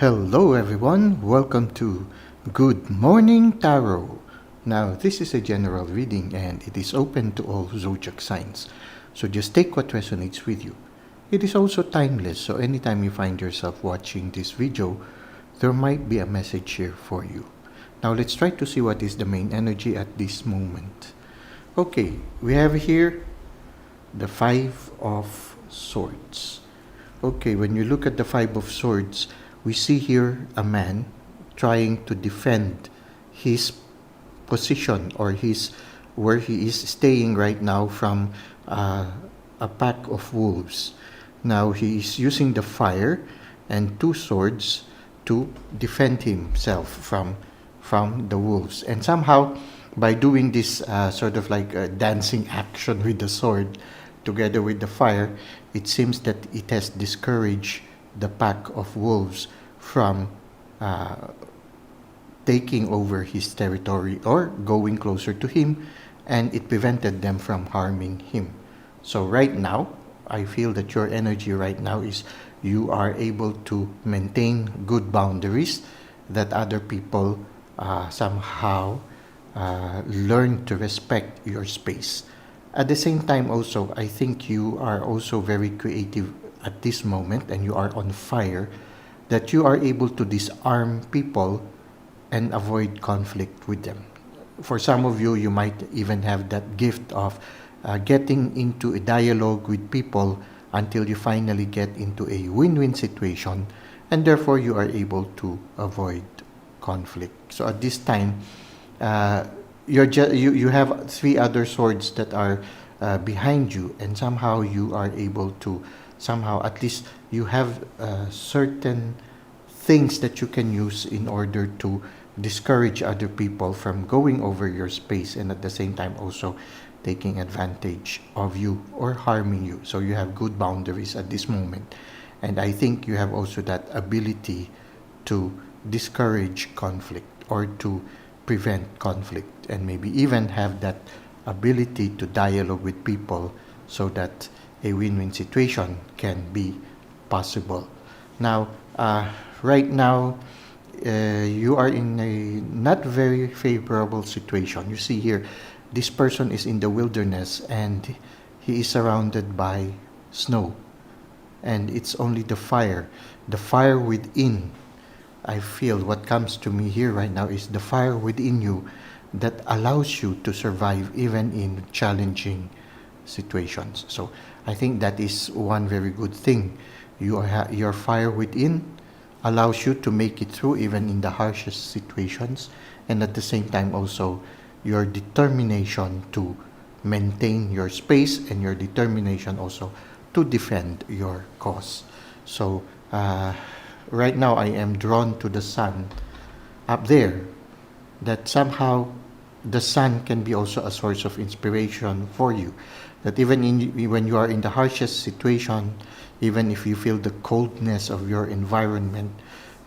Hello everyone, welcome to Good Morning Tarot. Now this is a general reading and it is open to all zodiac signs. So just take what resonates with you. It is also timeless, so anytime you find yourself watching this video, there might be a message here for you. Now let's try to see what is the main energy at this moment. Okay, we have here the Five of Swords. Okay, when you look at the Five of Swords, we see here a man trying to defend his position or where he is staying right now from a pack of wolves. Now he is using the fire and two swords to defend himself from the wolves. And somehow by doing this sort of like a dancing action with the sword together with the fire, it seems that it has discouraged the pack of wolves from taking over his territory or going closer to him, and it prevented them from harming him. So right now, I feel that your energy right now is you are able to maintain good boundaries that other people somehow learn to respect your space. At the same time also, I think you are also very creative at this moment and you are on fire, that you are able to disarm people and avoid conflict with them. For some of you, you might even have that gift of getting into a dialogue with people until you finally get into a win-win situation, and therefore you are able to avoid conflict. So at this time, you have three other swords that are behind you, and somehow you are able to at least you have certain things that you can use in order to discourage other people from going over your space, and at the same time also taking advantage of you or harming you. So you have good boundaries at this moment, and I think you have also that ability to discourage conflict or to prevent conflict, and maybe even have that ability to dialogue with people so that a win-win situation can be possible. Now, right now, you are in a not very favorable situation. You see here, this person is in the wilderness and he is surrounded by snow, and it's only the fire within. I feel what comes to me here right now is the fire within you that allows you to survive even in challenging situations. So I think that is one very good thing. Your fire within allows you to make it through even in the harshest situations, and at the same time also your determination to maintain your space and your determination also to defend your cause. So right now I am drawn to the sun up there, that somehow the sun can be also a source of inspiration for you, that even when you are in the harshest situation, even if you feel the coldness of your environment,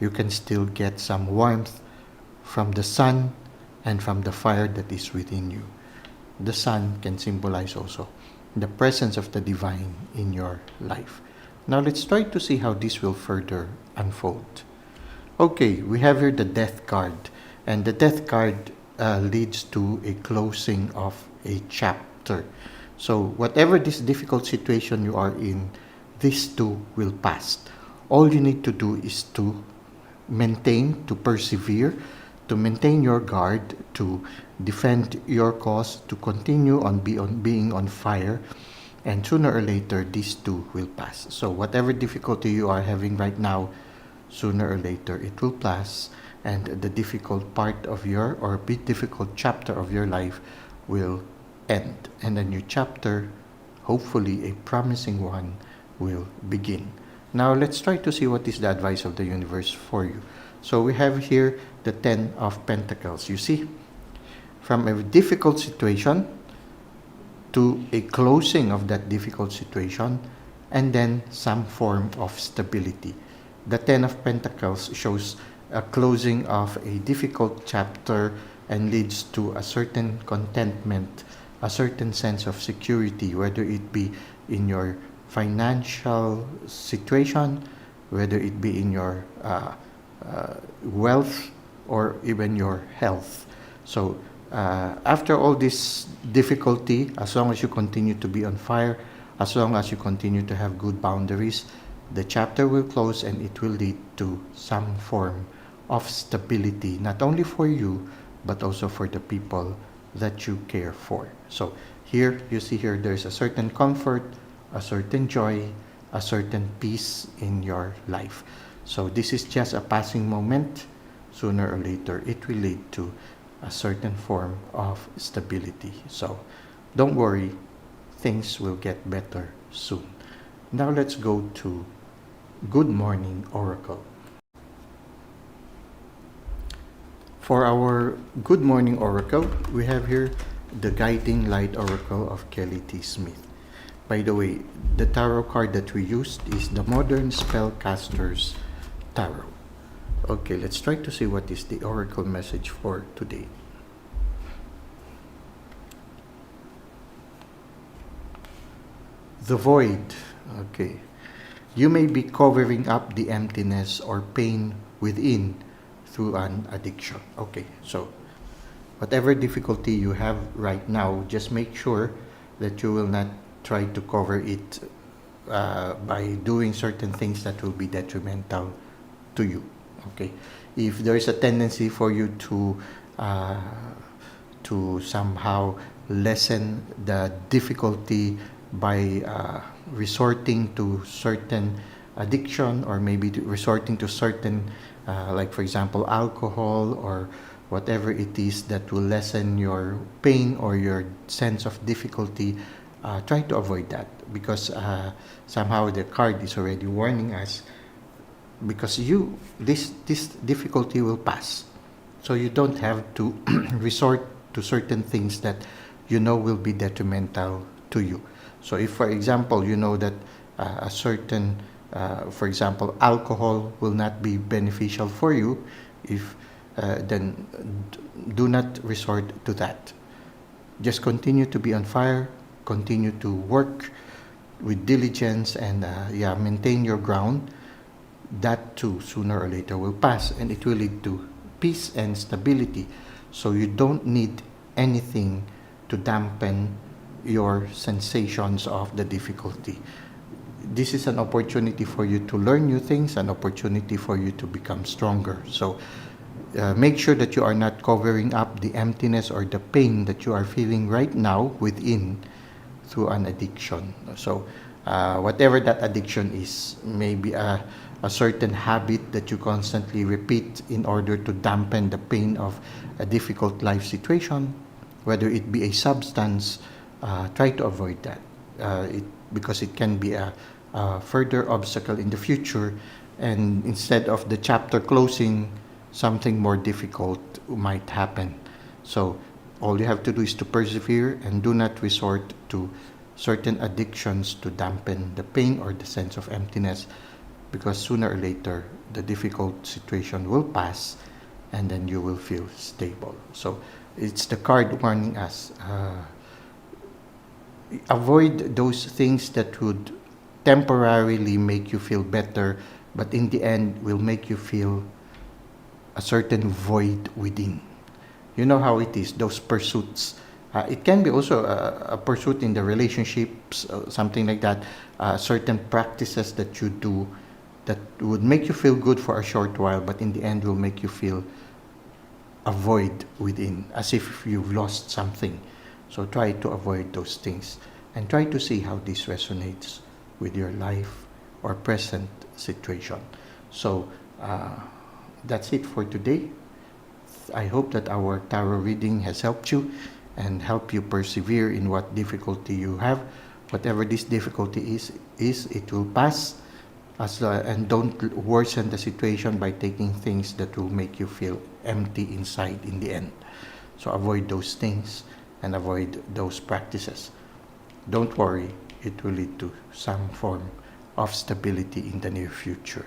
you can still get some warmth from the sun and from the fire that is within you. The sun can symbolize also the presence of the divine in your life. Now let's try to see how this will further unfold. Okay, we have here the Death card, and the Death card leads to a closing of a chapter. So whatever this difficult situation you are in, this too will pass. All you need to do is to maintain, to persevere, to maintain your guard, to defend your cause, to continue on being on fire, and sooner or later this too will pass. So whatever difficulty you are having right now, sooner or later it will pass, and the difficult part of your or bit difficult chapter of your life will end, and a new chapter, hopefully a promising one, will begin. Now let's try to see what is the advice of the universe for you. So we have here the Ten of Pentacles. You see, from a difficult situation to a closing of that difficult situation, and then some form of stability. The Ten of Pentacles shows a closing of a difficult chapter and leads to a certain contentment, a certain sense of security, whether it be in your financial situation, whether it be in your wealth, or even your health. So after all this difficulty, as long as you continue to be on fire, as long as you continue to have good boundaries, the chapter will close and it will lead to some form of stability, not only for you, but also for the people that you care for. So here, you see here, there's a certain comfort, a certain joy, a certain peace in your life. So this is just a passing moment. Sooner or later, it will lead to a certain form of stability. So don't worry, things will get better soon. Now let's go to Good Morning Oracle. For our Good Morning Oracle, we have here the Guiding Light Oracle of Kelly T. Smith. By the way, the tarot card that we used is the Modern Spellcaster's Tarot. Okay, let's try to see what is the Oracle message for today. The Void. Okay. You may be covering up the emptiness or pain within through an addiction. Okay, so whatever difficulty you have right now, just make sure that you will not try to cover it by doing certain things that will be detrimental to you. Okay, if there is a tendency for you to somehow lessen the difficulty by resorting to certain addiction, or maybe resorting to certain like for example alcohol or whatever it is that will lessen your pain or your sense of difficulty, try to avoid that, because somehow the card is already warning us, because this difficulty will pass, so you don't have to resort to certain things that you know will be detrimental to you. So if, for example, you know that a certain, for example, alcohol will not be beneficial for you, then do not resort to that. Just continue to be on fire, continue to work with diligence, and maintain your ground. That too, sooner or later, will pass, and it will lead to peace and stability. So you don't need anything to dampen your sensations of the difficulty. This is an opportunity for you to learn new things, an opportunity for you to become stronger. So make sure that you are not covering up the emptiness or the pain that you are feeling right now within through an addiction. So whatever that addiction is, maybe a certain habit that you constantly repeat in order to dampen the pain of a difficult life situation, whether it be a substance, try to avoid that, because it can be a further obstacle in the future, and instead of the chapter closing, something more difficult might happen. So all you have to do is to persevere and do not resort to certain addictions to dampen the pain or the sense of emptiness, because sooner or later the difficult situation will pass and then you will feel stable. So it's the card warning us, avoid those things that would temporarily make you feel better, but in the end will make you feel a certain void within. You know how it is, those pursuits. It can be also a pursuit in the relationships, something like that, certain practices that you do that would make you feel good for a short while, but in the end will make you feel a void within, as if you've lost something. So try to avoid those things and try to see how this resonates with your life or present situation. So that's it for today. I hope that our tarot reading has helped you and help you persevere in what difficulty you have. Whatever this difficulty is it will pass. And don't worsen the situation by taking things that will make you feel empty inside in the end. So avoid those things and avoid those practices. Don't worry, it will lead to some form of stability in the near future.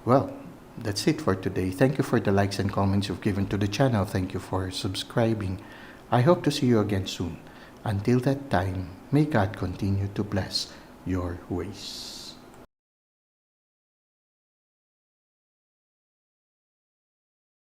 Well, that's it for today. Thank you for the likes and comments you've given to the channel. Thank you for subscribing. I hope to see you again soon. Until that time, may God continue to bless your ways.